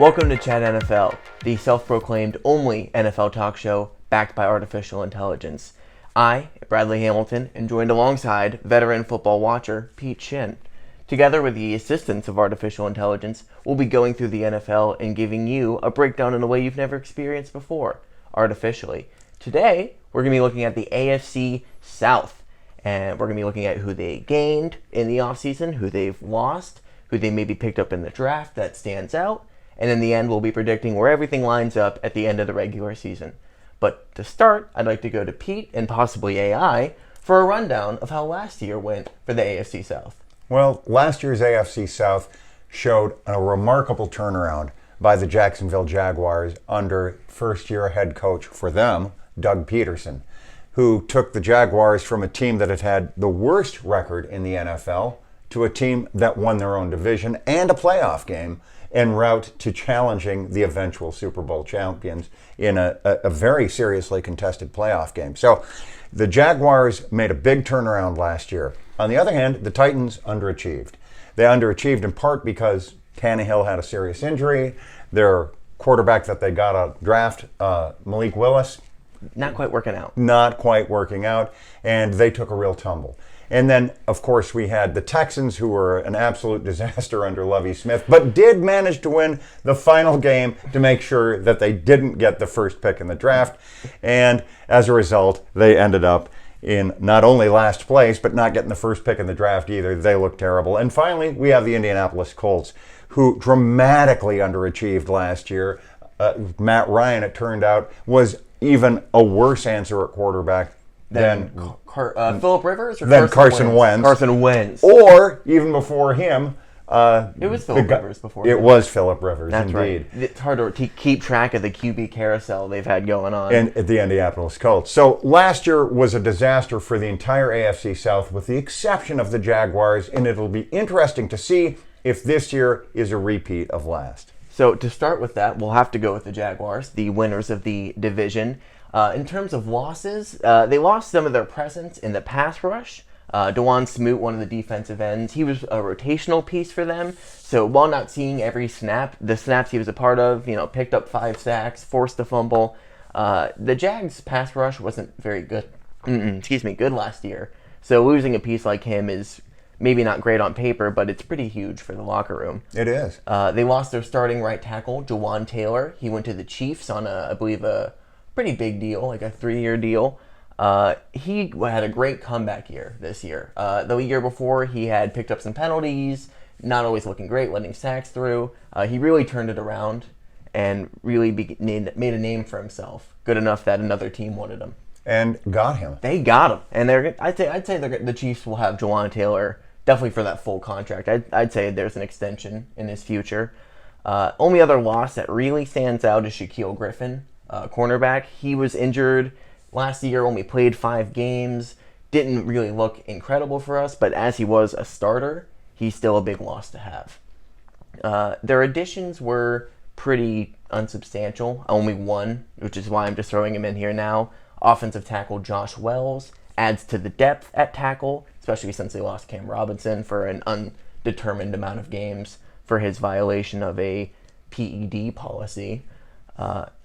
Welcome to ChatNFL, the self-proclaimed only NFL talk show backed by artificial intelligence. I, Bradley Hamilton, am joined alongside veteran football watcher Pete Shinn. Together with the assistance of artificial intelligence, we'll be going through the NFL and giving you a breakdown in a way you've never experienced before, artificially. Today, we're going to be looking at the AFC South, and we're going to be looking at who they gained in the offseason, who they've lost, who they maybe picked up in the draft that stands out, and in the end, we'll be predicting where everything lines up at the end of the regular season. But to start, I'd like to go to Pete and possibly AI for a rundown of how last year went for the AFC South. Well, last year's AFC South showed a remarkable turnaround by the Jacksonville Jaguars under first-year head coach for them, Doug Peterson, who took the Jaguars from a team that had had the worst record in the NFL to a team that won their own division and a playoff game en route to challenging the eventual Super Bowl champions in a very seriously contested playoff game. So the Jaguars made a big turnaround last year. On the other hand, the Titans underachieved. They underachieved in part because Tannehill had a serious injury. Their quarterback that they got out of draft, Malik Willis, Not quite working out. And they took a real tumble. And then, of course, we had the Texans, who were an absolute disaster under Lovie Smith, but did manage to win the final game to make sure that they didn't get the first pick in the draft. And as a result, they ended up in not only last place, but not getting the first pick in the draft either. They look terrible. And finally, we have the Indianapolis Colts, who dramatically underachieved last year. Matt Ryan, it turned out, was even a worse answer at quarterback than Phillip Rivers or Carson Wentz. Carson Wentz. Or even before him. It was Phillip Rivers before him. It was Phillip Rivers, That's indeed. Right. It's hard to keep track of the QB carousel they've had going on. And at the Indianapolis Colts. So last year was a disaster for the entire AFC South with the exception of the Jaguars, and it'll be interesting to see if this year is a repeat of last. So to start with that, we'll have to go with the Jaguars, the winners of the division. In terms of losses, they lost some of their presence in the pass rush. Dewan Smoot, one of the defensive ends, he was a rotational piece for them. So while not seeing every snap, the snaps he was a part of, picked up 5 sacks, forced a fumble. The Jags' pass rush wasn't very good. Good last year. So losing a piece like him is maybe not great on paper, but it's pretty huge for the locker room. It is. They lost their starting right tackle, Jawan Taylor. He went to the Chiefs on I believe a pretty big deal, like a 3-year deal. He had a great comeback year this year. The year before, he had picked up some penalties, not always looking great, letting sacks through. He really turned it around and really made a name for himself, good enough that another team wanted him. And got him. They got him. And I'd say the Chiefs will have Jawan Taylor definitely for that full contract. I'd say there's an extension in his future. Only other loss that really stands out is Shaquille Griffin, cornerback. He was injured last year, only played 5 games, didn't really look incredible for us, but as he was a starter, he's still a big loss to have. Their additions were pretty unsubstantial, only one, which is why I'm just throwing him in here now. Offensive tackle Josh Wells adds to the depth at tackle, especially since they lost Cam Robinson for an undetermined amount of games for his violation of a PED policy.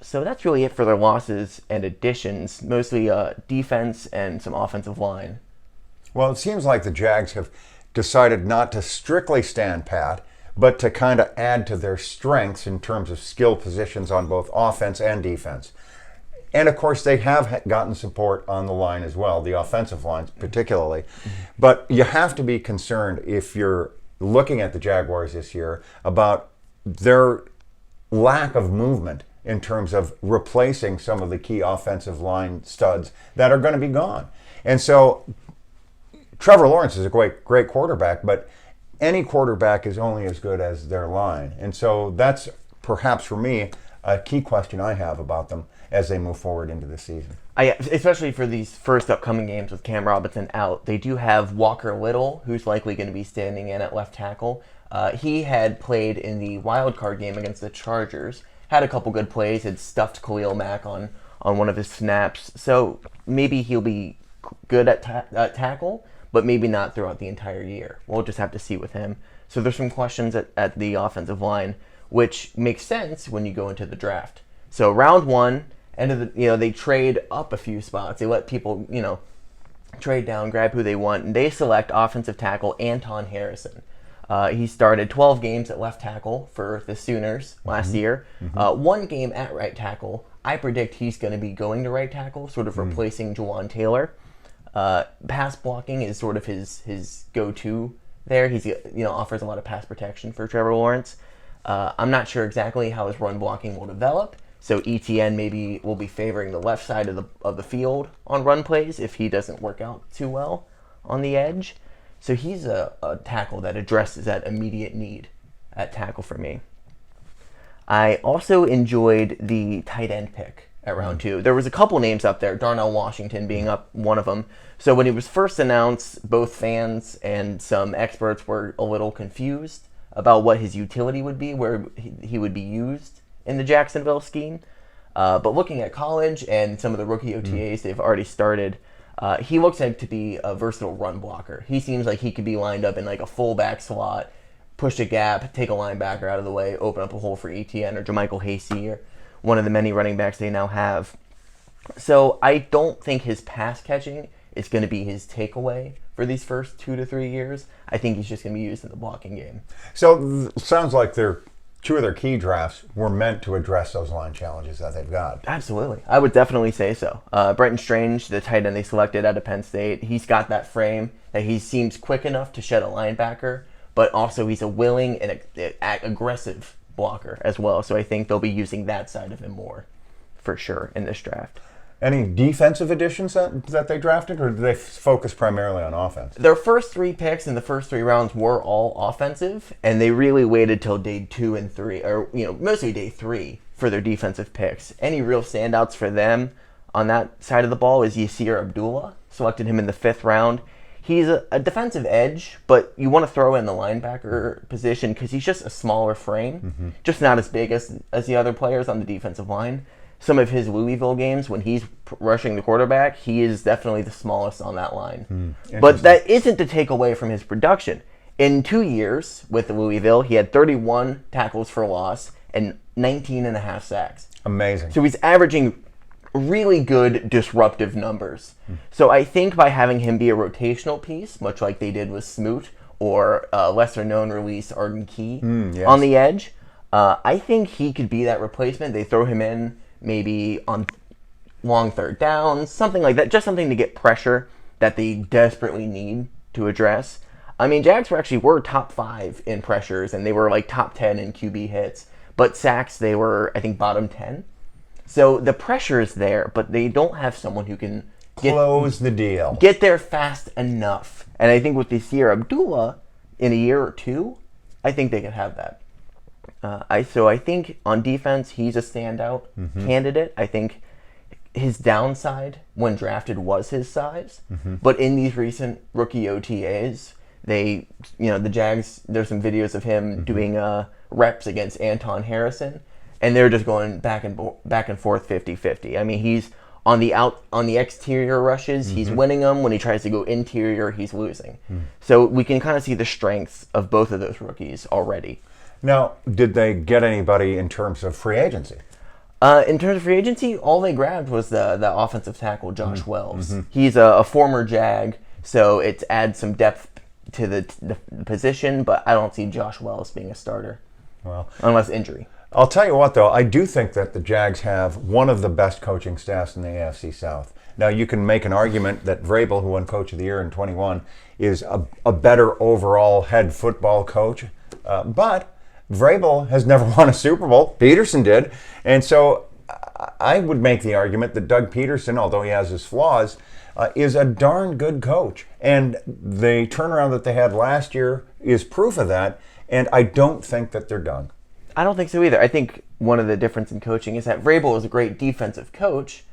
So that's really it for their losses and additions, mostly defense and some offensive line. Well, it seems like the Jags have decided not to strictly stand pat, but to kind of add to their strengths in terms of skill positions on both offense and defense. And, of course, they have gotten support on the line as well, the offensive line particularly. But you have to be concerned if you're looking at the Jaguars this year about their lack of movement in terms of replacing some of the key offensive line studs that are going to be gone. And so Trevor Lawrence is a great quarterback, but any quarterback is only as good as their line. And so that's perhaps for me a key question I have about them as they move forward into the season. Especially for these first upcoming games with Cam Robinson out, they do have Walker Little, who's likely going to be standing in at left tackle. He had played in the wild card game against the Chargers, had a couple good plays, had stuffed Khalil Mack on one of his snaps. So maybe he'll be good at tackle, but maybe not throughout the entire year. We'll just have to see with him. So there's some questions at the offensive line. which makes sense when you go into the draft. So round one, they trade up a few spots. They let people, trade down, grab who they want, and they select offensive tackle Anton Harrison. He started 12 games at left tackle for the Sooners last year. 1 game at right tackle. I predict he's going to be going to right tackle, sort of replacing Jawan Taylor. Pass blocking is sort of his go-to there. He's offers a lot of pass protection for Trevor Lawrence. I'm not sure exactly how his run blocking will develop. So ETN maybe will be favoring the left side of the field on run plays if he doesn't work out too well on the edge. So he's a tackle that addresses that immediate need at tackle for me. I also enjoyed the tight end pick at round 2. There was a couple names up there, Darnell Washington being up one of them. So when it was first announced, both fans and some experts were a little confused about what his utility would be, where he would be used in the Jacksonville scheme. But looking at college and some of the rookie OTAs they've already started, he looks like to be a versatile run blocker. He seems like he could be lined up in like a fullback slot, push a gap, take a linebacker out of the way, open up a hole for ETN or JaMychal Hasty or one of the many running backs they now have. So I don't think his pass catching is going to be his takeaway for these first 2 to 3 years. I think he's just going to be used in the blocking game. So sounds like two of their key drafts were meant to address those line challenges that they've got. Absolutely. I would definitely say so. Brenton Strange, the tight end they selected out of Penn State, he's got that frame that he seems quick enough to shed a linebacker, but also he's a willing and aggressive blocker as well. So I think they'll be using that side of him more for sure in this draft. Any defensive additions that they drafted, or did they focus primarily on offense? Their first 3 picks in the first 3 rounds were all offensive, and they really waited till day 2 and 3, or mostly day 3 for their defensive picks. Any real standouts for them on that side of the ball is Yasir Abdullah. Selected him in the 5th round. He's a defensive edge, but you want to throw in the linebacker position because he's just a smaller frame, just not as big as the other players on the defensive line. Some of his Louisville games, when he's rushing the quarterback, he is definitely the smallest on that line. But that isn't to take away from his production. In 2 years with Louisville, he had 31 tackles for loss and 19.5 sacks. Amazing. So he's averaging really good disruptive numbers. So I think by having him be a rotational piece, much like they did with Smoot or lesser-known release Arden Key on the edge, I think he could be that replacement. They throw him in maybe on long third downs, something like that, just something to get pressure that they desperately need to address. I mean, Jags were top 5 in pressures, and they were like top 10 in QB hits, but sacks, they were, I think, bottom 10. So the pressure is there, but they don't have someone who can close the deal, get there fast enough. And I think with Yasir Abdullah, in a year or 2, I think they could have that. I think on defense, he's a standout candidate. I think his downside when drafted was his size, but in these recent rookie OTAs, the Jags, there's some videos of him doing reps against Anton Harrison, and they're just going back and forth 50-50. I mean, he's on the exterior rushes, he's winning them. When he tries to go interior, he's losing. So we can kind of see the strengths of both of those rookies already. Now, did they get anybody in terms of free agency? In terms of free agency, all they grabbed was the offensive tackle, Josh Wells. He's a former Jag, so it adds some depth to the position, but I don't see Josh Wells being a starter, unless injury. I'll tell you what, though, I do think that the Jags have one of the best coaching staffs in the AFC South. Now, you can make an argument that Vrabel, who won Coach of the Year in 21, is a better overall head football coach, but Vrabel has never won a Super Bowl. Peterson did. And so I would make the argument that Doug Peterson, although he has his flaws, is a darn good coach. And the turnaround that they had last year is proof of that. And I don't think that they're done. I don't think so either. I think one of the difference in coaching is that Vrabel is a great defensive coach,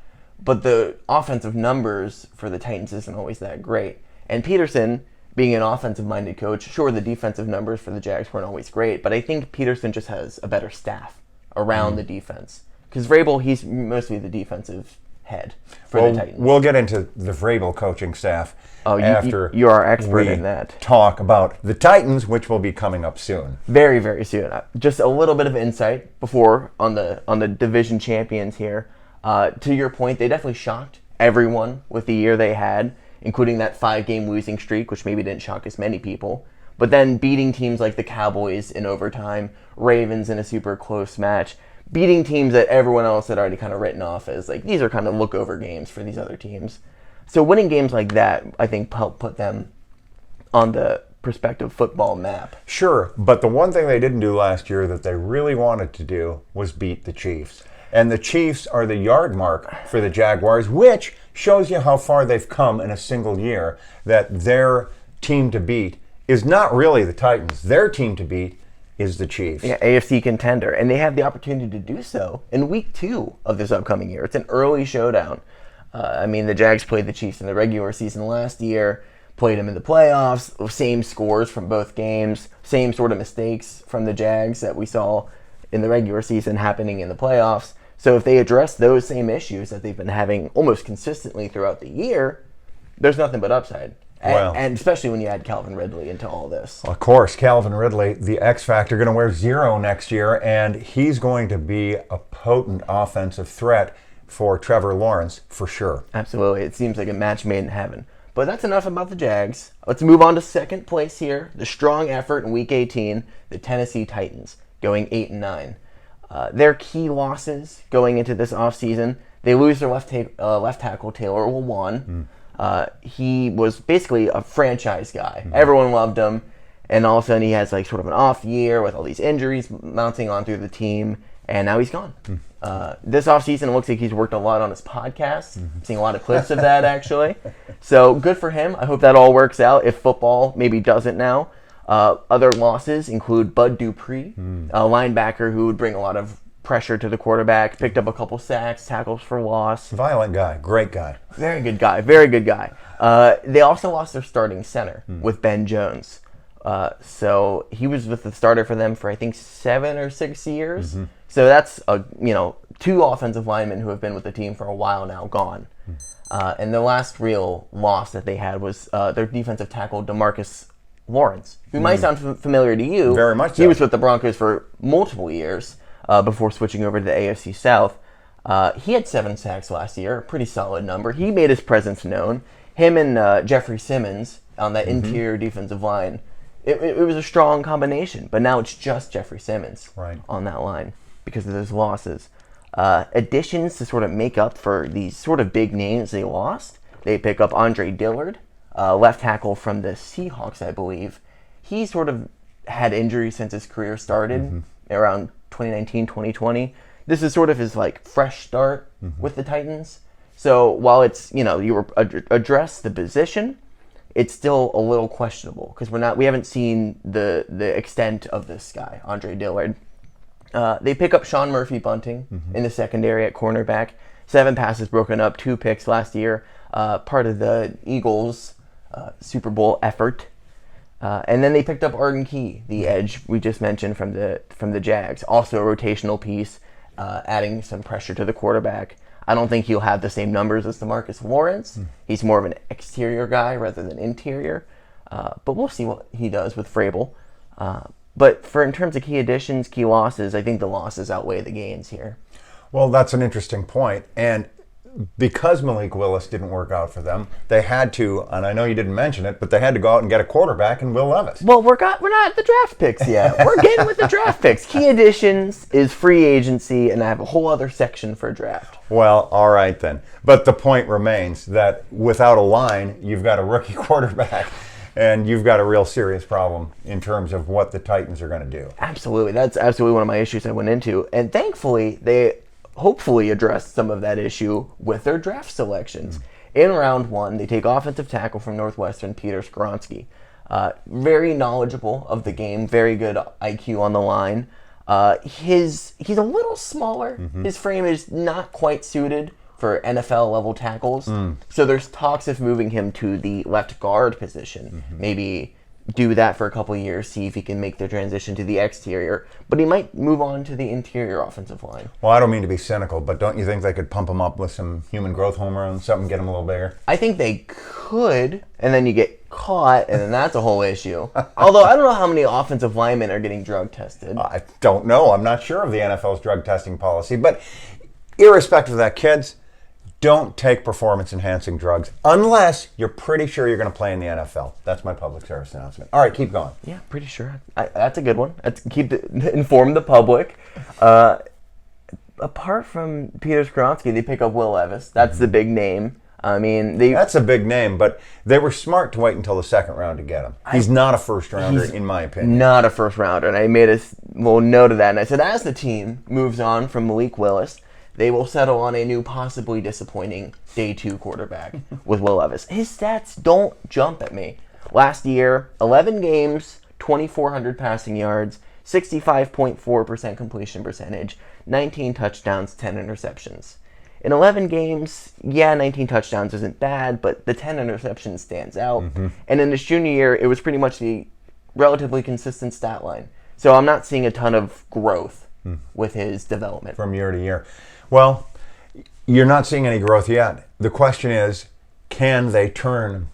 but the offensive numbers for the Titans isn't always that great. And Peterson, being an offensive-minded coach, sure, the defensive numbers for the Jags weren't always great, but I think Peterson just has a better staff around the defense. Because Vrabel, he's mostly the defensive head for the Titans. We'll get into the Vrabel coaching staff after you're our expert in that. Talk about the Titans, which will be coming up soon. Very, very soon. Just a little bit of insight before on the division champions here. To your point, they definitely shocked everyone with the year they had, including that 5-game losing streak, which maybe didn't shock as many people. But then beating teams like the Cowboys in overtime, Ravens in a super close match, beating teams that everyone else had already kind of written off as like these are kind of look-over games for these other teams. So winning games like that, I think, helped put them on the prospective football map. Sure, but the one thing they didn't do last year that they really wanted to do was beat the Chiefs. And the Chiefs are the yard mark for the Jaguars, which shows you how far they've come in a single year, that their team to beat is not really the Titans. Their team to beat is the Chiefs. Yeah, AFC contender. And they have the opportunity to do so in week 2 of this upcoming year. It's an early showdown. The Jags played the Chiefs in the regular season last year, played them in the playoffs, same scores from both games, same sort of mistakes from the Jags that we saw in the regular season happening in the playoffs. So if they address those same issues that they've been having almost consistently throughout the year, there's nothing but upside. And especially when you add Calvin Ridley into all this. Of course, Calvin Ridley, the X Factor, going to wear 0 next year, and he's going to be a potent offensive threat for Trevor Lawrence, for sure. Absolutely. It seems like a match made in heaven. But that's enough about the Jags. Let's move on to second place here. The strong effort in Week 18, the Tennessee Titans, going 8-9. Their key losses going into this offseason, they lose their left tackle, Taylor Lewan. He was basically a franchise guy. Everyone loved him. And all of a sudden he has like sort of an off year with all these injuries mounting on through the team. And now he's gone. This offseason, it looks like he's worked a lot on his podcast. Seeing a lot of clips of that, actually. So good for him. I hope that all works out if football maybe doesn't now. Other losses include Bud Dupree, a linebacker who would bring a lot of pressure to the quarterback, picked up a couple sacks, tackles for loss. Violent guy, great guy. Very good guy, very good guy. They also lost their starting center with Ben Jones. So he was with the starter for them for I think 7 or 6 years. So that's 2 offensive linemen who have been with the team for a while now gone. And the last real loss that they had was their defensive tackle DeMarcus Lawrence, who might sound familiar to you. Very much so. He was with the Broncos for multiple years before switching over to the AFC South. He had 7 sacks last year, a pretty solid number. He made his presence known. Him and Jeffrey Simmons on that interior defensive line, it was a strong combination, but now it's just Jeffrey Simmons on that line because of those losses. Additions to sort of make up for these sort of big names they lost. They pick up Andre Dillard, left tackle from the Seahawks, I believe. He sort of had injuries since his career started around 2019, 2020. This is sort of his like fresh start with the Titans. So while it's, you address the position, it's still a little questionable because we haven't seen the extent of this guy, Andre Dillard. They pick up Sean Murphy-Bunting in the secondary at cornerback. 7 passes broken up, 2 picks last year. Part of the Eagles' Super Bowl effort. And then they picked up Arden Key, the edge we just mentioned from the Jags. Also a rotational piece, adding some pressure to the quarterback. I don't think he'll have the same numbers as DeMarcus Lawrence. He's more of an exterior guy rather than interior. But we'll see what he does with Vrabel. But in terms of key additions, key losses, I think the losses outweigh the gains here. Well, that's an interesting point. And because Malik Willis didn't work out for them, they had to, and I know you didn't mention it, but they had to go out and get a quarterback in Will Levis. Well, we're not at the draft picks yet. We're getting with the draft picks. Key additions is free agency, and I have a whole other section for draft. Well, all right then. But the point remains that without a line, you've got a rookie quarterback. And you've got a real serious problem in terms of what the Titans are going to do. Absolutely. That's absolutely one of my issues I went into. And thankfully, they hopefully addressed some of that issue with their draft selections. In round 1, they take offensive tackle from Northwestern, Peter Skoronsky. Very knowledgeable of the game, very good IQ on the line. He's a little smaller. His frame is not quite suited for NFL level tackles. So there's talks of moving him to the left guard position, maybe do that for a couple of years, see if he can make the transition to the exterior. But he might move on to the interior offensive line. Well, I don't mean to be cynical, but don't you think they could pump him up with some human growth hormone, something, get him a little bigger? I think they could, and then you get caught, and then that's a whole issue. Although I don't know how many offensive linemen are getting drug tested. I don't know. I'm not sure of the NFL's drug testing policy. But irrespective of that, kids, don't take performance-enhancing drugs unless you're pretty sure you're going to play in the NFL. That's my public service announcement. All right, keep going. Yeah, pretty sure. That's a good one. Inform the public. Apart from Peter Skoronski, they pick up Will Levis. That's the big name. I mean, that's a big name, but they were smart to wait until the second round to get him. He's not a first-rounder, in my opinion. Not a first-rounder, and I made a little note of that. And I said, as the team moves on from Malik Willis, they will settle on a new, possibly disappointing day 2 quarterback with Will Levis. His stats don't jump at me. Last year, 11 games, 2,400 passing yards, 65.4% completion percentage, 19 touchdowns, 10 interceptions. In 11 games, 19 touchdowns isn't bad, but the 10 interceptions stands out. Mm-hmm. And in his junior year, it was pretty much the relatively consistent stat line. So I'm not seeing a ton of growth with his development. From year to year. Well, you're not seeing any growth yet. The question is, can they turn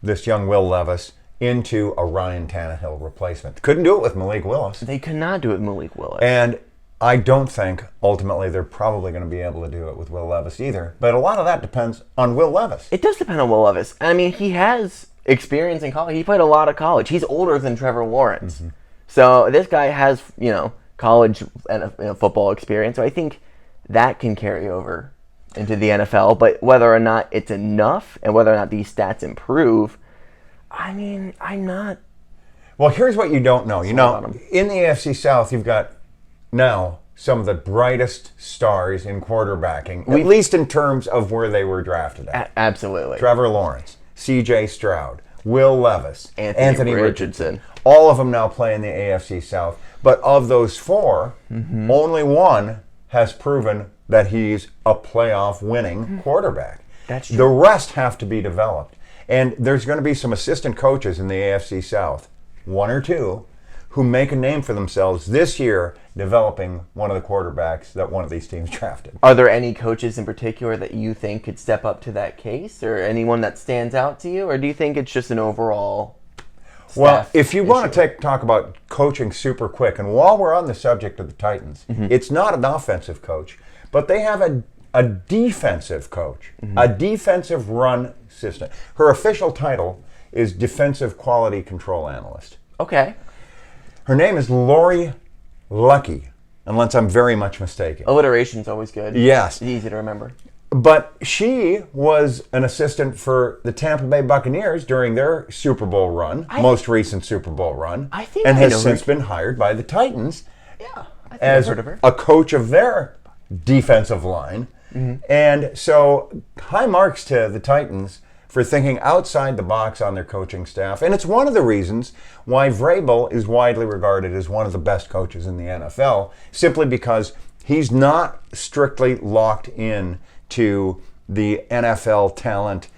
this young Will Levis into a Ryan Tannehill replacement? Couldn't do it with Malik Willis. They could not do it with Malik Willis. And I don't think, ultimately, they're probably going to be able to do it with Will Levis either. But a lot of that depends on Will Levis. It does depend on Will Levis. I mean, he has experience in college. He played a lot of college. He's older than Trevor Lawrence. Mm-hmm. So this guy has, college and football experience. So I think that can carry over into the NFL, but whether or not it's enough and whether or not these stats improve, I mean, I'm not. Well, here's what you don't know. In the AFC South, you've got now some of the brightest stars in quarterbacking, at least in terms of where they were drafted at. Absolutely. Trevor Lawrence, C.J. Stroud, Will Levis, Anthony Richardson. All of them now play in the AFC South. But of those 4, only one has proven that he's a playoff winning quarterback. That's true. The rest have to be developed. And there's going to be some assistant coaches in the AFC South, 1 or 2, who make a name for themselves this year developing one of the quarterbacks that one of these teams drafted. Are there any coaches in particular that you think could step up to that case, or anyone that stands out to you, or do you think it's just an overall Well, if you want to talk about coaching super quick, and while we're on the subject of the Titans, it's not an offensive coach, but they have a defensive coach, a defensive run system. Her official title is Defensive Quality Control Analyst. Okay. Her name is Lori Lucky, unless I'm very much mistaken. Alliteration's always good. Yes. It's easy to remember. But she was an assistant for the Tampa Bay Buccaneers during their Super Bowl run, most recent Super Bowl run, and has since been hired by the Titans as a coach of their defensive line. And so high marks to the Titans for thinking outside the box on their coaching staff. And it's one of the reasons why Vrabel is widely regarded as one of the best coaches in the NFL, simply because he's not strictly locked in to the NFL talent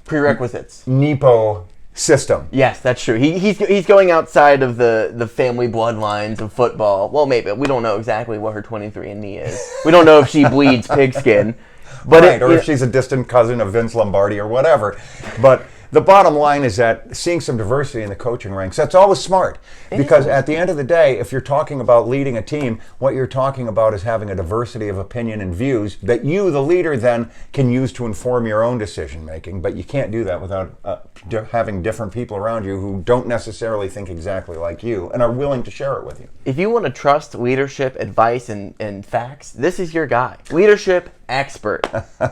prerequisites NEPO system. Yes, that's true. He's going outside of the family bloodlines of football. Well, maybe we don't know exactly what her 23andMe is. We don't know if she bleeds pigskin, but or if she's a distant cousin of Vince Lombardi or whatever. But the bottom line is that seeing some diversity in the coaching ranks, that's always smart. Because at the end of the day, if you're talking about leading a team, what you're talking about is having a diversity of opinion and views that you, the leader, then can use to inform your own decision making. But you can't do that without having different people around you who don't necessarily think exactly like you and are willing to share it with you. If you want to trust leadership, advice, and facts, this is your guy. Leadership expert.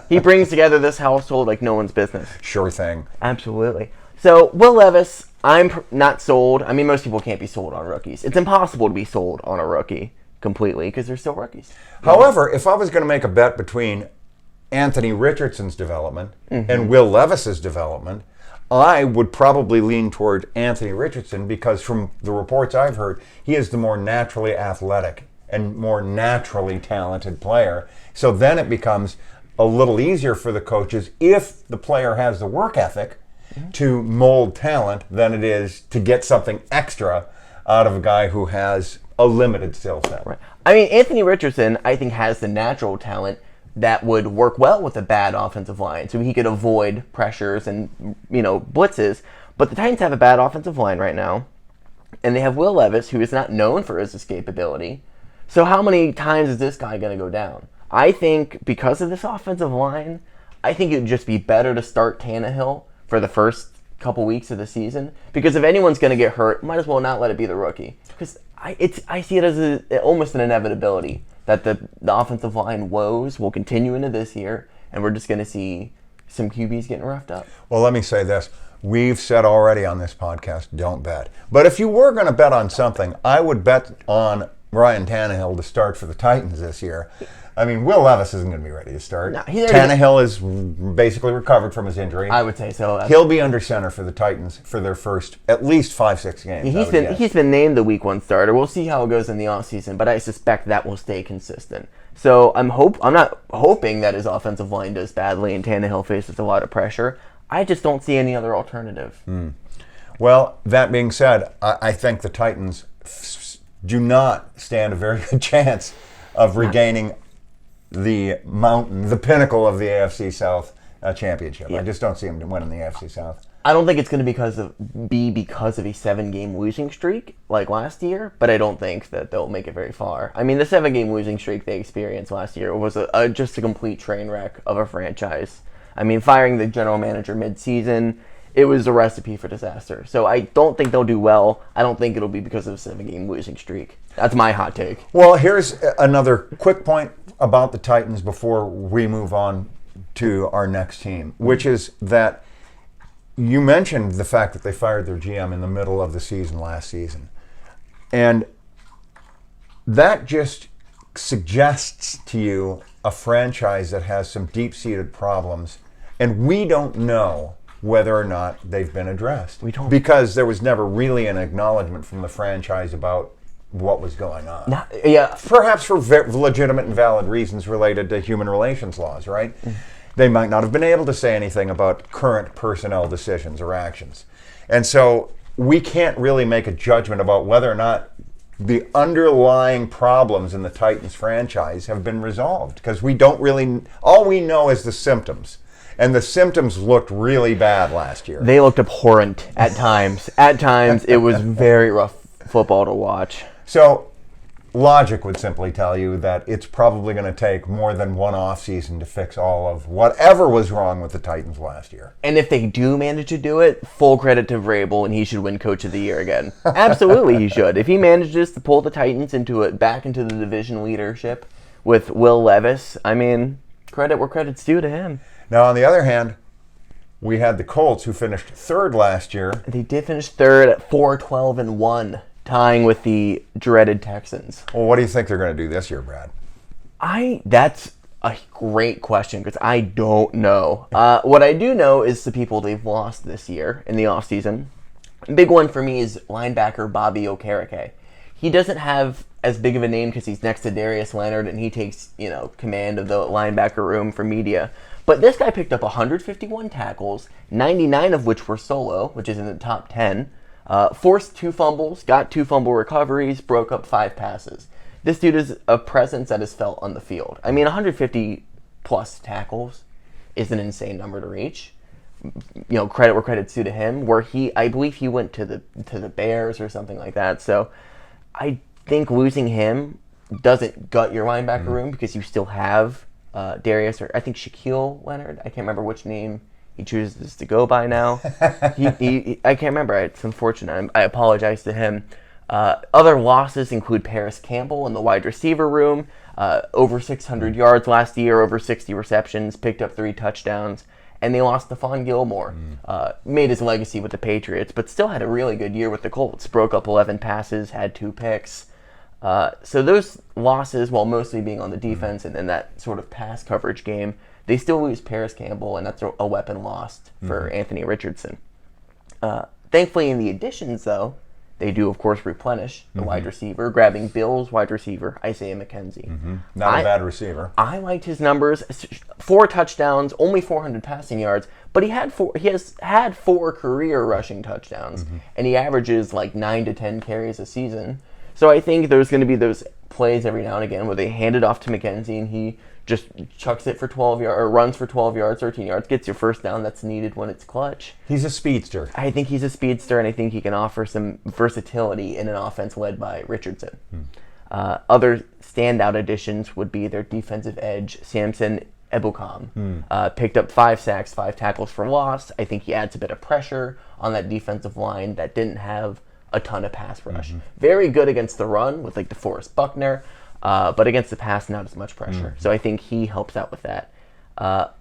He brings together this household like no one's business. Sure thing. Absolutely. So, Will Levis, I'm not sold. I mean, most people can't be sold on rookies. It's impossible to be sold on a rookie completely because they're still rookies. However, if I was going to make a bet between Anthony Richardson's development and Will Levis's development, I would probably lean toward Anthony Richardson because from the reports I've heard, he is the more naturally athletic and more naturally talented player. So then it becomes a little easier for the coaches if the player has the work ethic to mold talent than it is to get something extra out of a guy who has a limited skill set. Right. I mean, Anthony Richardson, I think, has the natural talent that would work well with a bad offensive line, so he could avoid pressures and, blitzes. But the Titans have a bad offensive line right now, and they have Will Levis, who is not known for his escapability. So how many times is this guy going to go down? I think because of this offensive line, I think it would just be better to start Tannehill for the first couple weeks of the season, because if anyone's going to get hurt, might as well not let it be the rookie. Because I see it as almost an inevitability that the offensive line woes will continue into this year, and we're just going to see some QBs getting roughed up. Well, let me say this. We've said already on this podcast, don't bet. But if you were going to bet on something, I would bet on Ryan Tannehill to start for the Titans this year. I mean, Will Levis isn't going to be ready to start. No, Tannehill is basically recovered from his injury. I would say so. He'll be under center for the Titans for their first at least 5-6 games. He's been named the week 1 starter. We'll see how it goes in the offseason, but I suspect that will stay consistent. So I'm not hoping that his offensive line does badly and Tannehill faces a lot of pressure. I just don't see any other alternative. Well, that being said, I think the Titans do not stand a very good chance of regaining the pinnacle of the AFC South championship. Yeah. I just don't see them winning the AFC South. I don't think it's going to be because of a 7-game losing streak like last year, but I don't think that they'll make it very far. I mean, the 7-game losing streak they experienced last year was just a complete train wreck of a franchise. I mean, firing the general manager mid-season, it was a recipe for disaster. So I don't think they'll do well. I don't think it'll be because of a 7-game losing streak. That's my hot take. Well, here's another quick point about the Titans before we move on to our next team, which is that you mentioned the fact that they fired their GM in the middle of the season last season. And that just suggests to you a franchise that has some deep-seated problems, and we don't know whether or not they've been addressed. We don't. Because there was never really an acknowledgement from the franchise about what was going on. Perhaps for legitimate and valid reasons related to human relations laws, right? They might not have been able to say anything about current personnel decisions or actions. And so we can't really make a judgment about whether or not the underlying problems in the Titans franchise have been resolved, because we don't really, all we know is the symptoms. And the symptoms looked really bad last year. They looked abhorrent at times. At times, it was very rough football to watch. So, logic would simply tell you that it's probably going to take more than one offseason to fix all of whatever was wrong with the Titans last year. And if they do manage to do it, full credit to Vrabel, and he should win Coach of the Year again. Absolutely, he should. If he manages to pull the Titans back into the division leadership with Will Levis, I mean, credit where credit's due to him. Now, on the other hand, we had the Colts, who finished third last year. They did finish third at 4-12-1. Tying with the dreaded Texans. Well, what do you think they're going to do this year, Brad? That's a great question, because I don't know. What I do know is the people they've lost this year in the offseason. Big one for me is linebacker Bobby Okereke. He doesn't have as big of a name because he's next to Darius Leonard and he takes, command of the linebacker room for media. But this guy picked up 151 tackles, 99 of which were solo, which is in the top 10. Forced 2 fumbles, got 2 fumble recoveries, broke up 5 passes. This dude is a presence that is felt on the field. I mean, 150 plus tackles is an insane number to reach. Credit where credit's due to him. I believe he went to the Bears or something like that. So I think losing him doesn't gut your linebacker room, because you still have Darius, or I think Shaquille Leonard. I can't remember which name he chooses to go by now. I can't remember. It's unfortunate. I apologize to him. Other losses include Paris Campbell in the wide receiver room. Over 600 yards last year, over 60 receptions, picked up 3 touchdowns. And they lost Stephon Gilmore. Made his legacy with the Patriots, but still had a really good year with the Colts. Broke up 11 passes, had 2 picks. So those losses, while mostly being on the defense and in that sort of pass coverage game, they still lose Paris Campbell, and that's a weapon lost for Anthony Richardson. Thankfully, in the additions, though, They do, of course, replenish the wide receiver, grabbing Bills wide receiver Isaiah McKenzie. Not a bad receiver. I liked his numbers: 4 touchdowns, only 400 passing yards, but he has had 4 career rushing touchdowns, and he averages like 9 to 10 carries a season. So I think there's going to be those plays every now and again where they hand it off to McKenzie and he just chucks it for 12 yards, or runs for 12 yards, 13 yards, gets your first down that's needed when it's clutch. He's a speedster. I think he's a speedster, and I think he can offer some versatility in an offense led by Richardson. Other standout additions would be their defensive edge, Samson Ebukam. Picked up 5 sacks, 5 tackles for loss. I think he adds a bit of pressure on that defensive line that didn't have a ton of pass rush. Very good against the run with like DeForest Buckner. But against the pass, not as much pressure. So I think he helps out with that.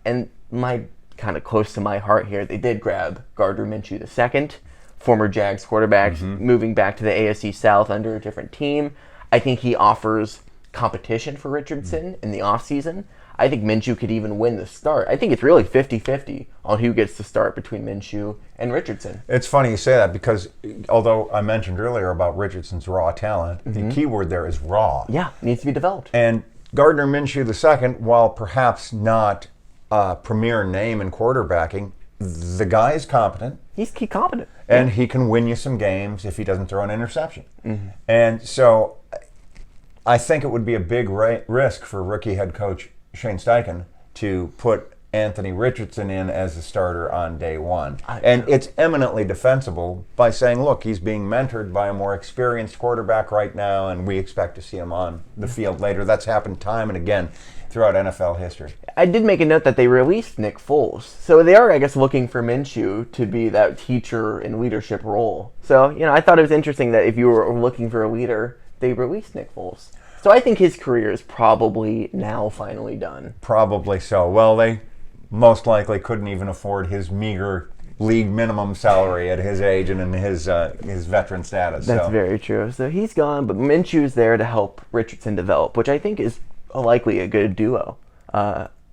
And my kind of close to my heart here, they did grab Gardner Minshew II, former Jags quarterback, moving back to the AFC South under a different team. I think he offers competition for Richardson in the offseason. I think Minshew could even win the start. I think it's really 50-50 on who gets to start between Minshew and Richardson. It's funny you say that because although I mentioned earlier about Richardson's raw talent, the key word there is raw. Yeah, needs to be developed. And Gardner Minshew II, while perhaps not a premier name in quarterbacking, the guy is competent. He's competent. And he can win you some games if he doesn't throw an interception. And so I think it would be a big risk for rookie head coach Shane Steichen to put Anthony Richardson in as a starter on day one. And it's eminently defensible by saying, look, he's being mentored by a more experienced quarterback right now, and we expect to see him on the field later. That's happened time and again throughout NFL history. I did make a note that they released Nick Foles. So they are, I guess, looking for Minshew to be that teacher and leadership role. So, I thought it was interesting that if you were looking for a leader, they released Nick Foles. So I think his career is probably now finally done. Probably so. Well, they most likely couldn't even afford his meager league minimum salary at his age and in his veteran status. That's very true. So he's gone, but Minshew's there to help Richardson develop, which I think is likely a good duo.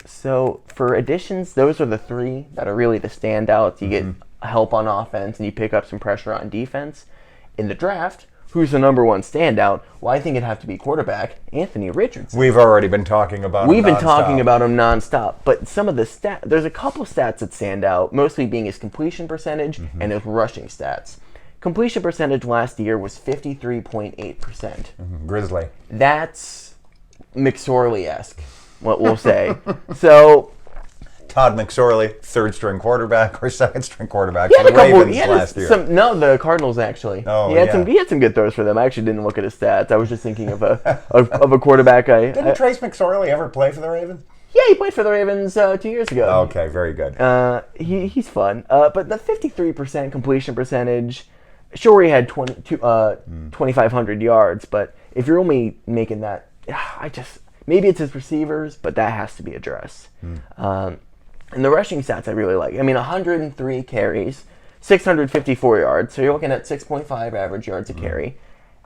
So for additions, those are the 3 that are really the standouts. You get help on offense and you pick up some pressure on defense. In the draft, who's the number 1 standout? Well, I think it'd have to be quarterback, Anthony Richardson. We've already been talking about him. We've been talking about him nonstop. But some of the there's a couple stats that stand out, mostly being his completion percentage and his rushing stats. Completion percentage last year was 53.8%. Grizzly. That's McSorley-esque, what we'll say. So Todd McSorley, 3rd-string quarterback or 2nd-string quarterback for the Ravens last year. The Cardinals actually. Oh, he had some good throws for them. I actually didn't look at his stats. I was just thinking of a quarterback. Didn't Trace McSorley ever play for the Ravens? Yeah, he played for the Ravens 2 years ago. Okay, very good. He's fun. But the 53% completion percentage, sure he had 2,500 yards, but if you're only making that, maybe it's his receivers, but that has to be addressed. And the rushing stats I really like. 103 carries, 654 yards, so you're looking at 6.5 average yards a carry.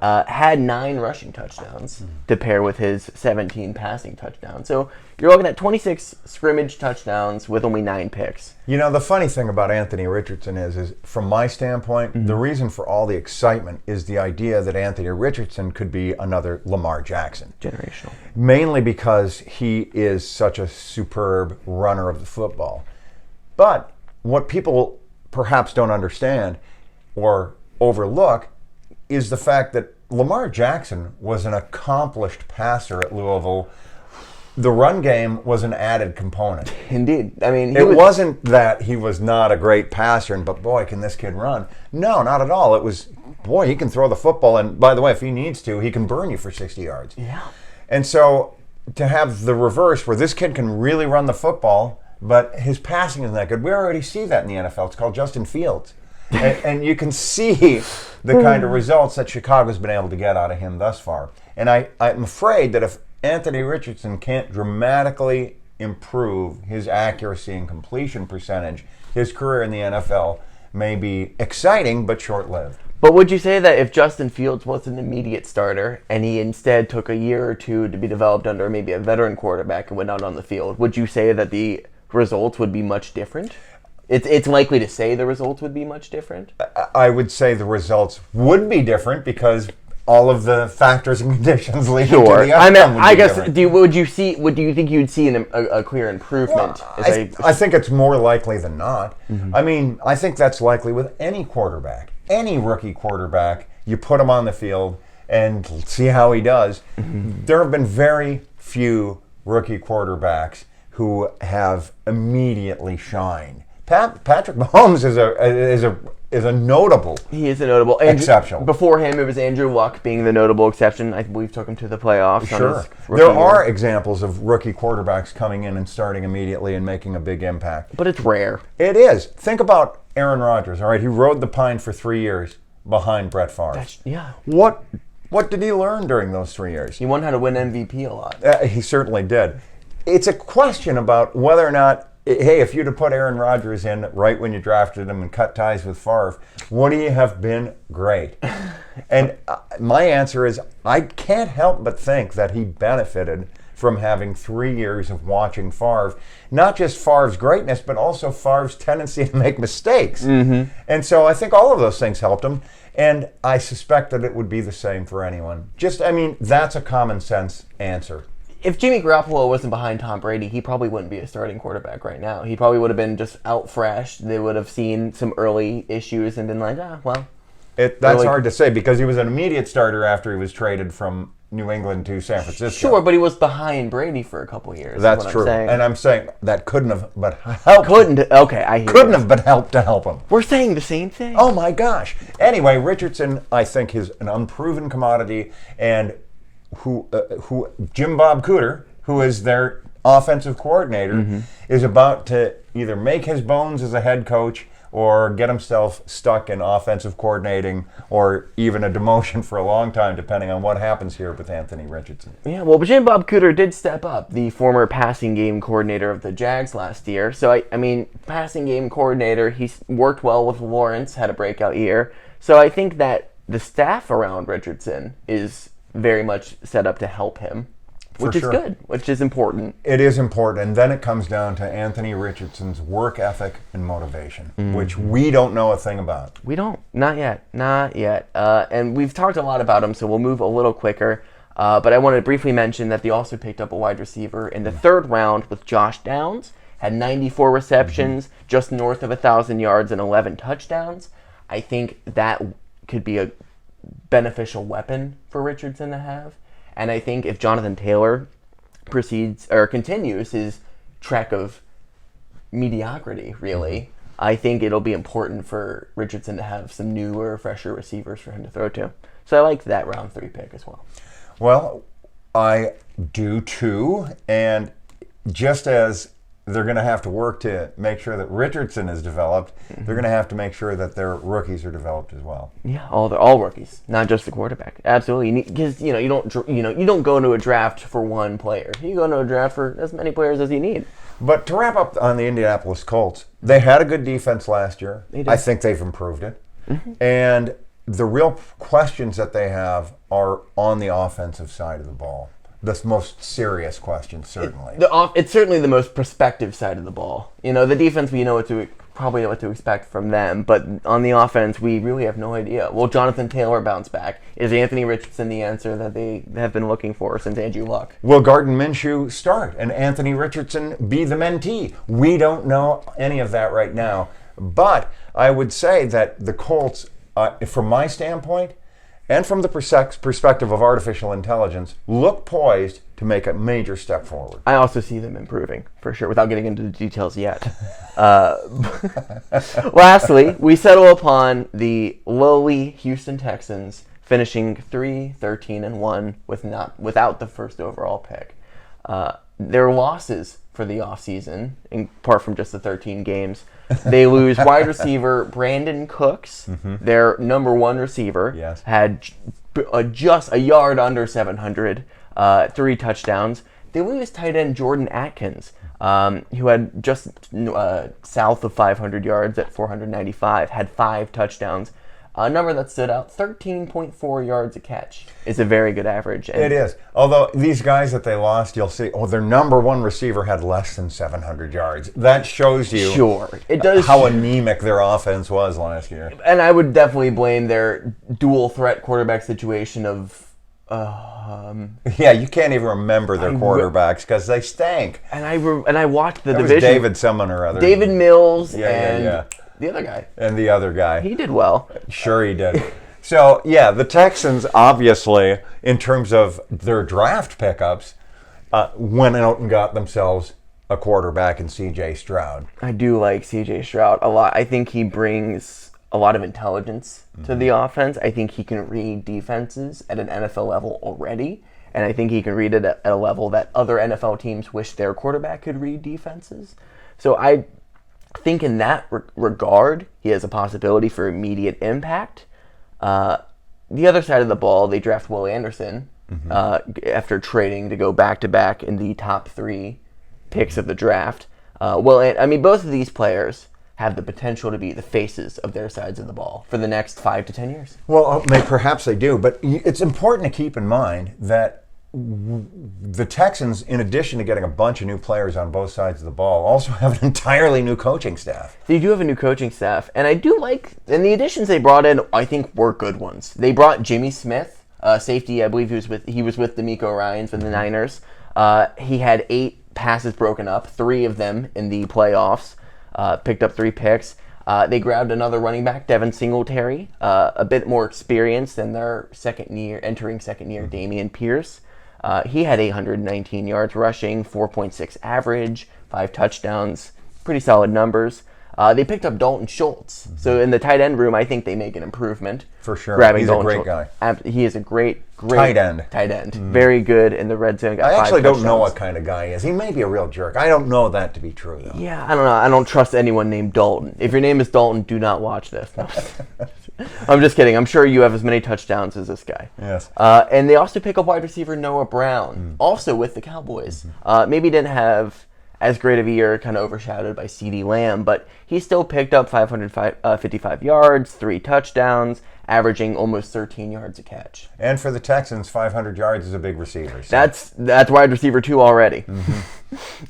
Had 9 rushing touchdowns to pair with his 17 passing touchdowns. So you're looking at 26 scrimmage touchdowns with only 9 picks. The funny thing about Anthony Richardson is from my standpoint, the reason for all the excitement is the idea that Anthony Richardson could be another Lamar Jackson. Generational. Mainly because he is such a superb runner of the football. But what people perhaps don't understand or overlook is the fact that Lamar Jackson was an accomplished passer at Louisville. The run game was an added component. Indeed. It wasn't that he was not a great passer but boy, can this kid run. No, not at all. It was, boy, he can throw the football, and by the way, if he needs to, he can burn you for 60 yards. Yeah. And so to have the reverse where this kid can really run the football, but his passing isn't that good. We already see that in the NFL. It's called Justin Fields. and you can see the kind of results that Chicago's been able to get out of him thus far. And I'm afraid that if Anthony Richardson can't dramatically improve his accuracy and completion percentage, his career in the NFL may be exciting but short-lived. But would you say that if Justin Fields was an immediate starter and he instead took a year or 2 to be developed under maybe a veteran quarterback and went out on the field, would you say that the results would be much different? It's likely to say the results would be much different. I would say the results would be different because all of the factors and conditions leading to the outcome would be different. Do you think you'd see a clear improvement? Well, I think it's more likely than not. I mean, I think that's likely with any quarterback, any rookie quarterback. You put him on the field and see how he does. There have been very few rookie quarterbacks who have immediately shined. Patrick Mahomes is a notable. He is a notable exception. Before him, it was Andrew Luck being the notable exception. I believe took him to the playoffs. Sure, there are examples of rookie quarterbacks coming in and starting immediately and making a big impact. But it's rare. It is. Think about Aaron Rodgers. All right, he rode the pine for 3 years behind Brett Favre. Yeah. What did he learn during those 3 years? He learned how to win MVP a lot. He certainly did. It's a question about whether or not. Hey, if you'd have put Aaron Rodgers in right when you drafted him and cut ties with Favre, would he have been great? And my answer is I can't help but think that he benefited from having 3 years of watching Favre. Not just Favre's greatness, but also Favre's tendency to make mistakes. And so I think all of those things helped him. And I suspect that it would be the same for anyone. That's a common sense answer. If Jimmy Garoppolo wasn't behind Tom Brady, he probably wouldn't be a starting quarterback right now. He probably would have been just out fresh. They would have seen some early issues and been like, That's hard to say because he was an immediate starter after he was traded from New England to San Francisco. Sure, but he was behind Brady for a couple years. That's true. And I'm saying that couldn't have but helped. I hear couldn't have but helped to help him. We're saying the same thing. Oh my gosh. Anyway, Richardson, I think, is an unproven commodity, and who Jim Bob Cooter, who is their offensive coordinator, is about to either make his bones as a head coach or get himself stuck in offensive coordinating or even a demotion for a long time, depending on what happens here with Anthony Richardson. Yeah, well, Jim Bob Cooter did step up, the former passing game coordinator of the Jags last year. So, I mean, passing game coordinator, he's worked well with Lawrence, had a breakout year. So I think that the staff around Richardson is very much set up to help him, which is good, which is important. It is important, and then it comes down to Anthony Richardson's work ethic and motivation, which we don't know a thing about. We don't. Not yet. And we've talked a lot about him, so we'll move a little quicker. But I want to briefly mention that they also picked up a wide receiver in the third round with Josh Downs, had 94 receptions, just north of 1,000 yards and 11 touchdowns. I think that could be a beneficial weapon for Richardson to have. And I think if Jonathan Taylor continues his trek of mediocrity, really, I think it'll be important for Richardson to have some newer, fresher receivers for him to throw to. So I like that round 3 pick as well. Well, I do too. And just as they're going to have to work to make sure that Richardson is developed, they're going to have to make sure that their rookies are developed as well. Yeah, all rookies, not just the quarterback. Absolutely, because you don't go into a draft for one player. You go into a draft for as many players as you need. But to wrap up on the Indianapolis Colts, they had a good defense last year. I think they've improved it. And the real questions that they have are on the offensive side of the ball. The most serious question, certainly. It's certainly the most prospective side of the ball. The defense, we probably know what to expect from them, but on the offense, we really have no idea. Will Jonathan Taylor bounce back? Is Anthony Richardson the answer that they have been looking for since Andrew Luck? Will Gardner Minshew start and Anthony Richardson be the mentee? We don't know any of that right now, but I would say that the Colts, from my standpoint, and from the perspective of artificial intelligence, look poised to make a major step forward. I also see them improving, for sure, without getting into the details yet. Lastly, we settle upon the lowly Houston Texans, finishing 3-13-1 without the first overall pick. Their losses for the offseason, apart from just the 13 games, they lose wide receiver Brandon Cooks, their number one receiver, had just a yard under 700, 3 touchdowns. They lose tight end Jordan Atkins, who had just south of 500 yards at 495, had 5 touchdowns. A number that stood out, 13.4 yards a catch. It's a very good average. And it is. Although these guys that they lost, you'll see, their number one receiver had less than 700 yards. That shows you it does how anemic their offense was last year. And I would definitely blame their dual threat quarterback situation of... yeah, you can't even remember their quarterbacks because they stank. And I watched the that division. Was David someone or other. David Mills yeah. The other guy. And the other guy. He did well. Sure he did. So, yeah, the Texans, obviously, in terms of their draft pickups, went out and got themselves a quarterback in C.J. Stroud. I do like C.J. Stroud a lot. I think he brings a lot of intelligence to the offense. I think he can read defenses at an NFL level already, and I think he can read it at a level that other NFL teams wish their quarterback could read defenses. So I think in that regard, he has a possibility for immediate impact. The other side of the ball, they draft Will Anderson after trading to go back-to-back in the top 3 picks of the draft. Both of these players have the potential to be the faces of their sides of the ball for the next 5 to 10 years. Well, perhaps they do, but it's important to keep in mind that the Texans, in addition to getting a bunch of new players on both sides of the ball, also have an entirely new coaching staff. They do have a new coaching staff, and I do like, and the additions they brought in, I think, were good ones. They brought Jimmy Smith, safety. I believe he was with D'Amico Ryans with the Niners. He had 8 passes broken up, 3 of them in the playoffs. Picked up 3 picks. They grabbed another running back, Devin Singletary, a bit more experienced than their entering second year, Dameon Pierce. He had 819 yards rushing, 4.6 average, 5 touchdowns, pretty solid numbers. They picked up Dalton Schultz. So in the tight end room, I think they make an improvement. For sure. Grabbing He's Dalton a great Schultz. guy. He is a great tight end. Very good in the red zone. I actually don't know what kind of guy he is. He may be a real jerk. I don't know that to be true, though. Yeah, I don't know. I don't trust anyone named Dalton. If your name is Dalton, do not watch this. No. I'm just kidding. I'm sure you have as many touchdowns as this guy. Yes. And they also pick up wide receiver Noah Brown, also with the Cowboys. Maybe didn't have as great of a year, kind of overshadowed by CeeDee Lamb, but he still picked up 555 yards, 3 touchdowns, averaging almost 13 yards a catch. And for the Texans, 500 yards is a big receiver. So. That's wide receiver 2 already.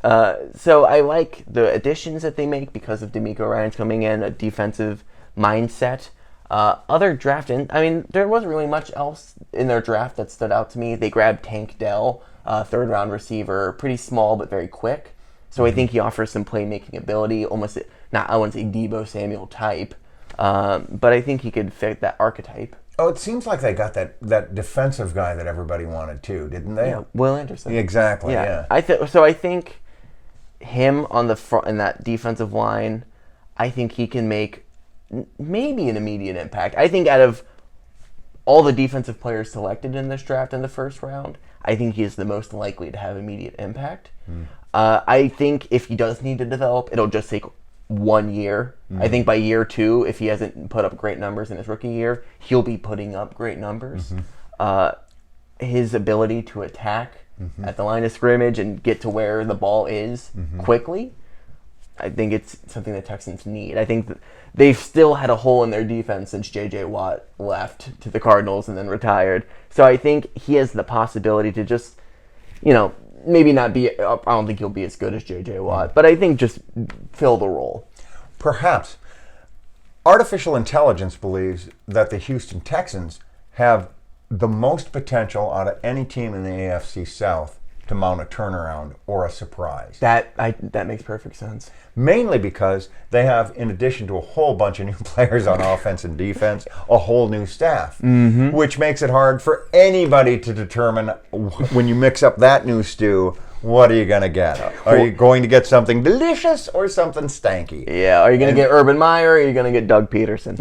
So I like the additions that they make because of D'Amico Ryans coming in, a defensive mindset. Other drafting, there wasn't really much else in their draft that stood out to me. They grabbed Tank Dell, third-round receiver, pretty small but very quick. So I think he offers some playmaking ability, almost not, I wouldn't say Deebo Samuel type, but I think he could fit that archetype. Oh, it seems like they got that defensive guy that everybody wanted too, didn't they? Yeah, Will Anderson. Exactly. Yeah. So I think him on the front in that defensive line, I think he can make maybe an immediate impact. I think out of all the defensive players selected in this draft in the first round, I think he is the most likely to have immediate impact. I think if he does need to develop, it'll just take 1 year. I think by year 2, if he hasn't put up great numbers in his rookie year, he'll be putting up great numbers. His ability to attack at the line of scrimmage and get to where the ball is quickly, I think it's something the Texans need. I think they've still had a hole in their defense since J.J. Watt left to the Cardinals and then retired. So I think he has the possibility to just, maybe not be, I don't think he'll be as good as J.J. Watt, but I think just fill the role. Perhaps. Artificial intelligence believes that the Houston Texans have the most potential out of any team in the AFC South to mount a turnaround or a surprise. That makes perfect sense. Mainly because they have, in addition to a whole bunch of new players on offense and defense, a whole new staff, which makes it hard for anybody to determine when you mix up that new stew, what are you going to get? Are you going to get something delicious or something stanky? Yeah, are you going to get Urban Meyer or are you going to get Doug Peterson?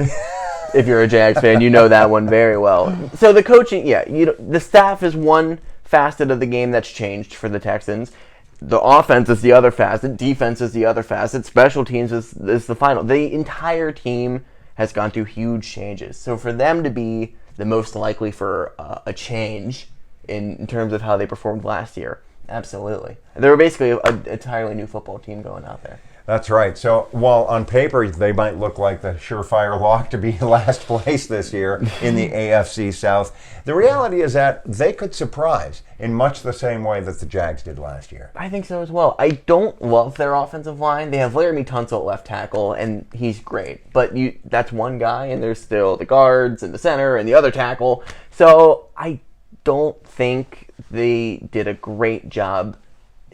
If you're a Jags fan, you know that one very well. So the coaching, the staff is one facet of the game that's changed for the Texans. The offense is the other facet. Defense is the other facet. Special teams is the final. The entire team has gone through huge changes. So for them to be the most likely for a change in terms of how they performed last year, absolutely. They were basically an entirely new football team going out there. That's right. So while on paper they might look like the surefire lock to be last place this year in the AFC South, the reality is that they could surprise in much the same way that the Jags did last year. I think so as well. I don't love their offensive line. They have Laramie Tunsil at left tackle, and he's great. But that's one guy, and there's still the guards and the center and the other tackle. So I don't think they did a great job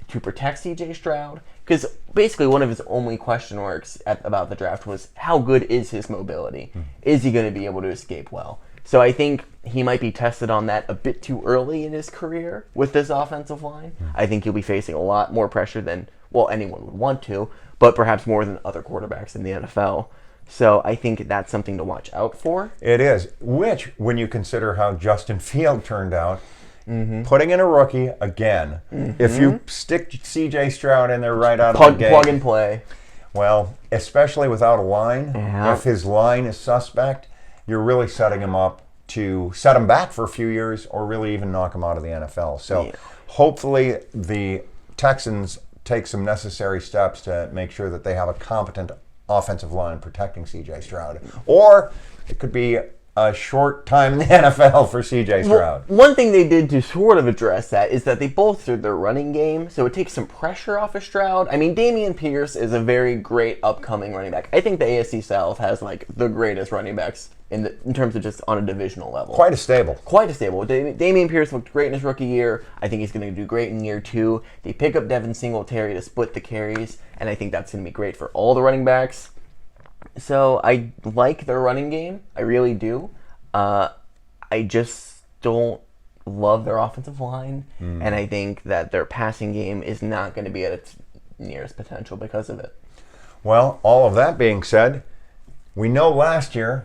to protect C.J. Stroud. Because basically one of his only question marks about the draft was how good is his mobility? Is he going to be able to escape well? So I think he might be tested on that a bit too early in his career with this offensive line. I think he'll be facing a lot more pressure than, well, anyone would want to, but perhaps more than other quarterbacks in the NFL. So I think that's something to watch out for. It is, which, when you consider how Justin Field turned out, putting in a rookie again. If you stick C.J. Stroud in there right out of the gate, plug and play. Well, especially without a line, if his line is suspect, you're really setting him up to set him back for a few years or really even knock him out of the NFL. So hopefully the Texans take some necessary steps to make sure that they have a competent offensive line protecting C.J. Stroud. Or it could be a short time in the NFL for C.J. Stroud. Well, one thing they did to sort of address that is that they bolstered their running game, so it takes some pressure off of Stroud. I mean, Dameon Pierce is a very great upcoming running back. I think the AFC South has like the greatest running backs in terms of just on a divisional level. Quite a stable. Dameon Pierce looked great in his rookie year. I think he's going to do great in year 2. They pick up Devin Singletary to split the carries, and I think that's going to be great for all the running backs. So I like their running game. I really do. I just don't love their offensive line, and I think that their passing game is not going to be at its nearest potential because of it. Well, all of that being said, we know last year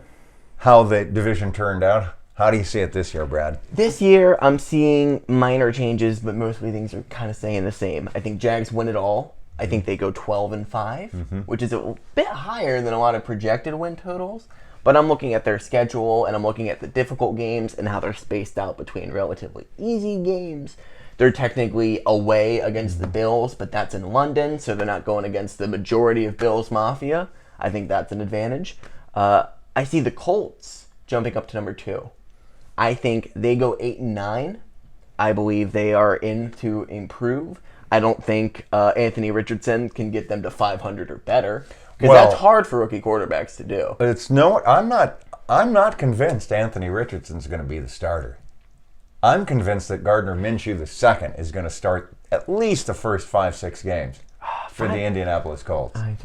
how the division turned out. How do you see it this year, Brad? This year, I'm seeing minor changes, but mostly things are kind of staying the same. I think Jags win it all. I think they go 12-5, which is a bit higher than a lot of projected win totals. But I'm looking at their schedule, and I'm looking at the difficult games and how they're spaced out between relatively easy games. They're technically away against the Bills, but that's in London, so they're not going against the majority of Bills Mafia. I think that's an advantage. I see the Colts jumping up to number 2. I think they go 8-9. I believe they are in to improve. I don't think Anthony Richardson can get them to 500 or better, because that's hard for rookie quarterbacks to do. I'm not convinced Anthony Richardson's going to be the starter. I'm convinced that Gardner Minshew II is going to start at least the first 5-6 games for the Indianapolis Colts. I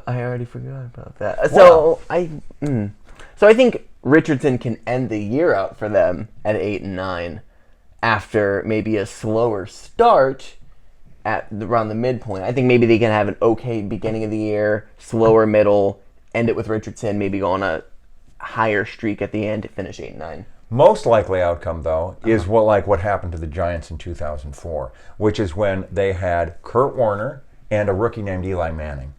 already forgot about that. So I think Richardson can end the year out for them at 8-9 after maybe a slower start at around the midpoint. I think maybe they can have an okay beginning of the year, slower middle, end it with Richardson, maybe go on a higher streak at the end to finish 8-9. Most likely outcome, though, is what happened to the Giants in 2004, which is when they had Kurt Warner and a rookie named Eli Manning.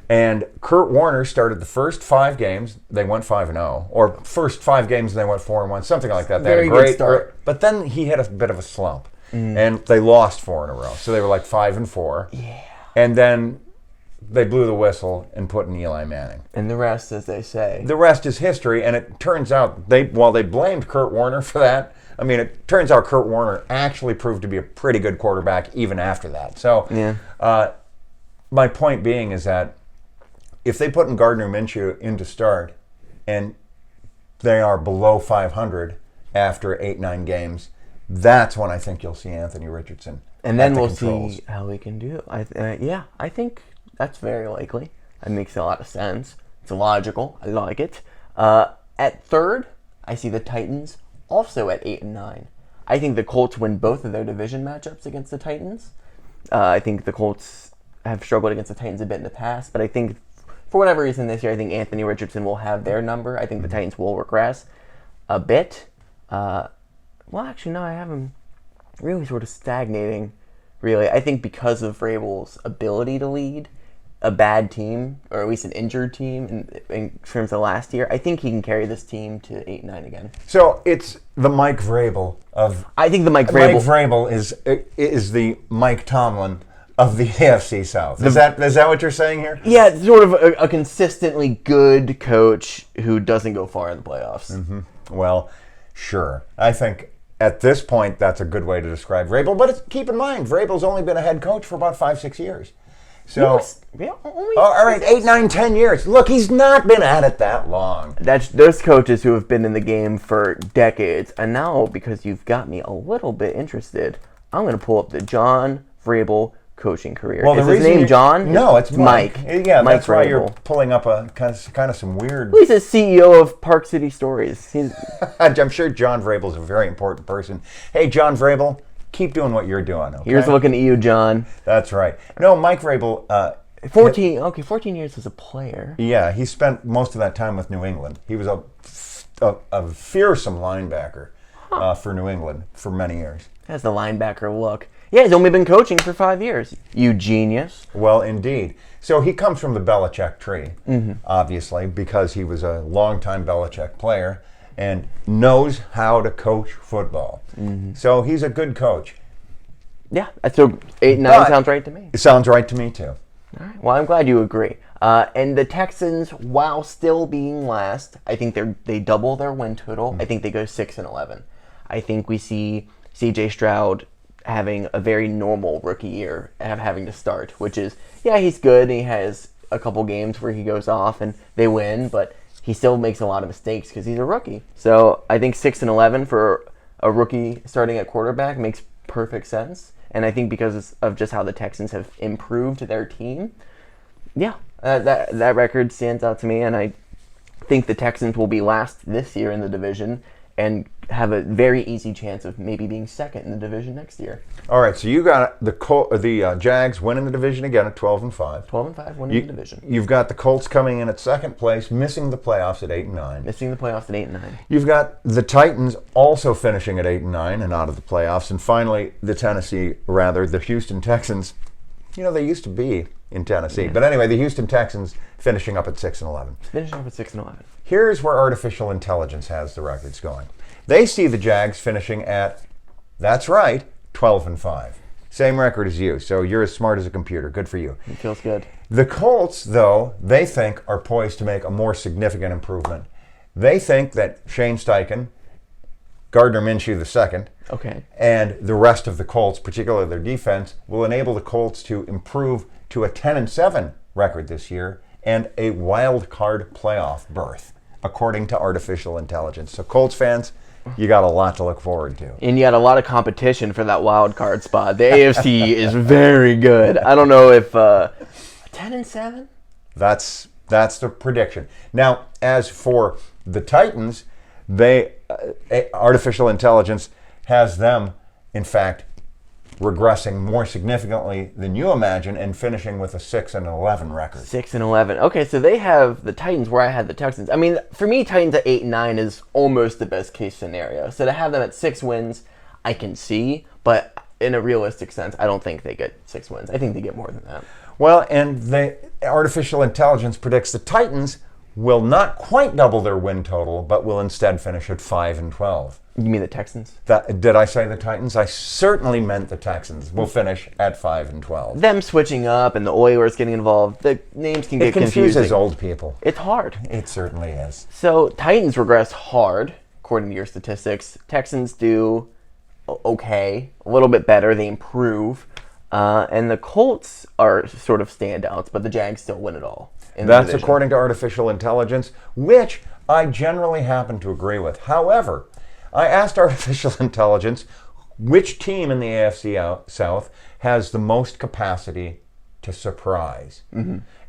And Kurt Warner started the first 5 games, they went 5-0, or first 5 games they went 4-1, something like that. They had a great start. But then he had a bit of a slump, and they lost 4 in a row. So they were like 5-4. Yeah. And then they blew the whistle and put in Eli Manning. And the rest, as they say. The rest is history, and it turns out, while they blamed Kurt Warner for that, I mean, it turns out Kurt Warner actually proved to be a pretty good quarterback even after that. So, my point being is that if they put in Gardner Minshew in to start, and they are below 500 after 8-9 games, that's when I think you'll see Anthony Richardson. And then we'll see how he can do. I think that's very likely. That makes a lot of sense. It's logical. I like it. At third, I see the Titans also at 8-9. I think the Colts win both of their division matchups against the Titans. I think the Colts have struggled against the Titans a bit in the past, but I think for whatever reason this year, I think Anthony Richardson will have their number. I think the Titans will regress a bit. I have them really sort of stagnating, really. I think because of Vrabel's ability to lead a bad team, or at least an injured team in terms of last year, I think he can carry this team to 8-9 again. So it's the Mike Vrabel of... I think the Mike Vrabel... Mike Vrabel is the Mike Tomlin of the AFC South. Is that what you're saying here? Yeah, it's sort of a consistently good coach who doesn't go far in the playoffs. Mm-hmm. Well, sure. I think at this point that's a good way to describe Vrabel. But keep in mind, Vrabel's only been a head coach for about 5-6 years. So, all right, 8, 9, 10 years. Look, he's not been at it that long. There's coaches who have been in the game for decades. And now, because you've got me a little bit interested, I'm going to pull up the John Vrabel coaching career. Well, is his name John? No, it's Mike. Yeah, Mike that's why Vrabel. you're pulling up a kind of some weird... Well, he's a CEO of Park City Stories. I'm sure John Vrabel's a very important person. Hey, John Vrabel, keep doing what you're doing, okay? Here's looking at you, John. That's right. No, Mike Vrabel... 14 years as a player. Yeah, he spent most of that time with New England. He was a fearsome linebacker for New England for many years. Has the linebacker look. Yeah, he's only been coaching for 5 years. You genius. Well, indeed. So he comes from the Belichick tree, obviously, because he was a longtime Belichick player and knows how to coach football. So he's a good coach. Yeah, so 8 and 9 sounds right to me. It sounds right to me, too. All right. Well, I'm glad you agree. And the Texans, while still being last, I think they double their win total. I think they go 6-11. I think we see C.J. Stroud having a very normal rookie year of having to start, which is, yeah, he's good. And he has a couple games where he goes off and they win, but he still makes a lot of mistakes because he's a rookie. So I think 6-11 for a rookie starting at quarterback makes perfect sense. And I think because of just how the Texans have improved their team, yeah, that record stands out to me. And I think the Texans will be last this year in the division and have a very easy chance of maybe being second in the division next year. All right, so you got the Jags winning the division again at 12-5. 12-5 winning the division. You've got the Colts coming in at second place, missing the playoffs at 8-9. Missing the playoffs at 8-9. You've got the Titans also finishing at 8-9 and out of the playoffs, and finally the Houston Texans. You know, they used to be in Tennessee, but anyway, the Houston Texans finishing up at 6-11. Finishing up at 6-11. Here's where artificial intelligence has the records going. They see the Jags finishing at, that's right, 12-5. Same record as you, so you're as smart as a computer. Good for you. It feels good. The Colts, though, they think are poised to make a more significant improvement. They think that Shane Steichen, Gardner Minshew II, and the rest of the Colts, particularly their defense, will enable the Colts to improve to a 10-7 record this year and a wild card playoff berth, according to artificial intelligence. So Colts fans, you got a lot to look forward to. And you got a lot of competition for that wild card spot. The AFC is very good. I don't know if 10-7? That's the prediction. Now, as for the Titans, artificial intelligence has them, in fact, regressing more significantly than you imagine and finishing with a 6-11 record. 6-11. Okay, so they have the Titans where I had the Texans. I mean, for me, Titans at 8-9 is almost the best case scenario. So to have them at 6 wins, I can see, but in a realistic sense, I don't think they get 6 wins. I think they get more than that. Well, and the artificial intelligence predicts the Titans will not quite double their win total, but will instead finish at 5-12. You mean the Texans? Did I say the Titans? I certainly meant the Texans will finish at 5-12. Them switching up and the Oilers getting involved, the names can get confusing. It confuses old people. It's hard. It certainly is. So Titans regress hard, according to your statistics. Texans do okay, a little bit better. They improve. And the Colts are sort of standouts, but the Jags still win it all. That's according to artificial intelligence, which I generally happen to agree with. However, I asked artificial intelligence which team in the AFC South has the most capacity to surprise.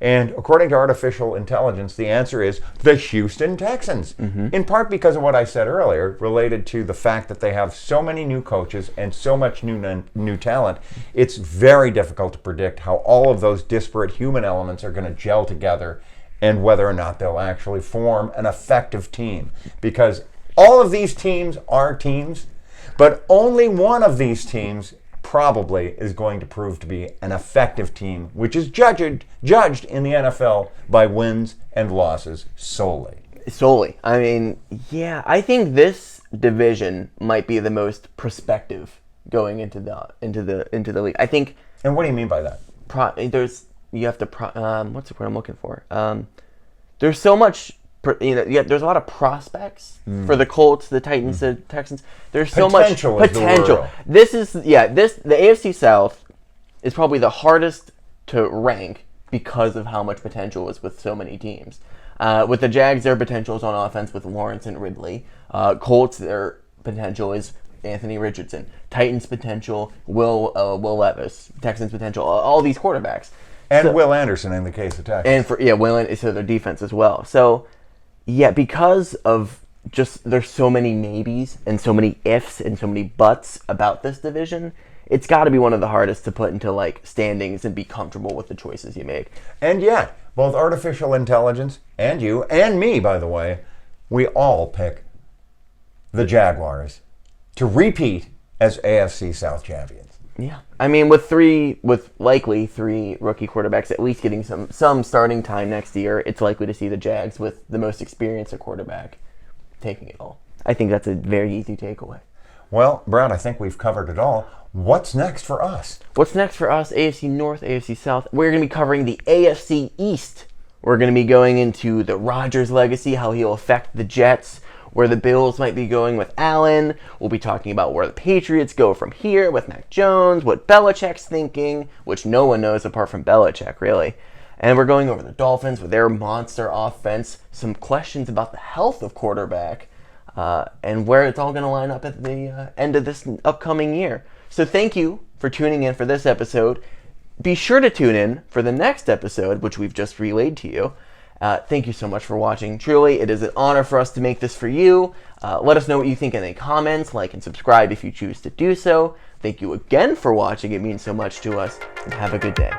And according to artificial intelligence, the answer is the Houston Texans, in part because of what I said earlier, related to the fact that they have so many new coaches and so much new talent. It's very difficult to predict how all of those disparate human elements are going to gel together and whether or not they'll actually form an effective team. Because all of these teams are teams, but only one of these teams probably is going to prove to be an effective team, which is judged in the NFL by wins and losses solely. I mean, yeah, I think this division might be the most prospective going into the league. I think And what do you mean by that? What's the word I'm looking for? There's so much. There's a lot of prospects for the Colts, the Titans, the Texans. There's so much Potential is the potential. word. The AFC South is probably the hardest to rank because of how much potential is with so many teams. With the Jags, their potential is on offense with Lawrence and Ridley. Colts, their potential is Anthony Richardson. Titans' potential, Will Levis. Texans' potential, all these quarterbacks. And Will Anderson in the case of Texas. And Will Anderson, so their defense as well. So, yeah, because of just there's so many maybes and so many ifs and so many buts about this division, it's got to be one of the hardest to put into like standings and be comfortable with the choices you make. And yet, both artificial intelligence and you and me, by the way, we all pick the Jaguars to repeat as AFC South champions. Yeah, I mean, with likely three rookie quarterbacks at least getting some starting time next year, it's likely to see the Jags with the most experience at quarterback taking it all. I think that's a very easy takeaway. Well, Brad, I think we've covered it all. What's next for us? What's next for us? AFC North, AFC South. We're going to be covering the AFC East. We're going to be going into the Rodgers legacy, how he'll affect the Jets, where the Bills might be going with Allen. We'll be talking about where the Patriots go from here with Mac Jones, what Belichick's thinking, which no one knows apart from Belichick, really. And we're going over the Dolphins with their monster offense, some questions about the health of quarterback, and where it's all going to line up at the end of this upcoming year. So thank you for tuning in for this episode. Be sure to tune in for the next episode, which we've just relayed to you. Thank you so much for watching. Truly, it is an honor for us to make this for you. Let us know what you think in the comments. Like and subscribe if you choose to do so. Thank you again for watching. It means so much to us. And have a good day.